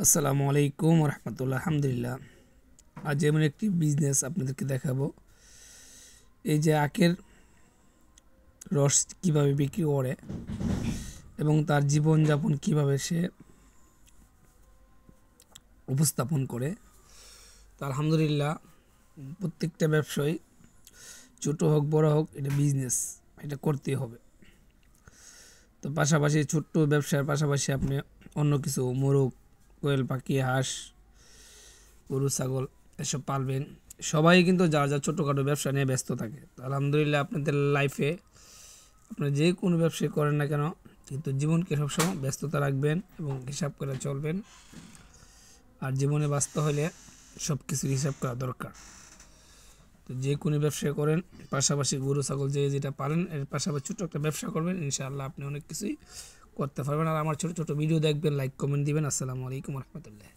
আসসালামু আলাইকুম রহমতুল্লাহ। আলহামদুলিল্লাহ, আজ এমন একটি বিজনেস আপনাদেরকে দেখাবো। এই যে আখের রস কিভাবে বিক্রি করে এবং তার জীবনযাপন কিভাবে সে উপস্থাপন করে। তো আলহামদুলিল্লাহ, প্রত্যেকটা ব্যবসায়ী ছোট হোক বড় হোক, এটা বিজনেস, এটা করতেই হবে। তো পাশাপাশি ছোট্ট ব্যবসার পাশাপাশি আপনি অন্য কিছু মোরগ, কোয়েল পাখি, হাঁস, গরু, ছাগল এসব পালবেন। সবাই কিন্তু যার যার ছোটোখাটো ব্যবসা নিয়ে ব্যস্ত থাকে। তো আলহামদুলিল্লাহ, আপনাদের লাইফে আপনারা যে কোনো ব্যবসায় করেন না কেন, কিন্তু জীবনকে সবসময় ব্যস্ততা রাখবেন এবং হিসাব করে চলবেন। আর জীবনে বাঁচতে হলে সব কিছুর হিসাব করা দরকার। তো যে কোনো ব্যবসা করেন, পাশাপাশি গরু ছাগল যে যেটা পারেন এর পাশাপাশি ছোটো একটা ব্যবসা করবেন, ইনশাআল্লাহ আপনি অনেক কিছুই করতে পারবেন। আর আমার ছোটো ছোটো ভিডিও দেখবেন, লাইক কমেন্ট দিবেন। আসসালামু আলাইকুম রহমতুল্লাহ।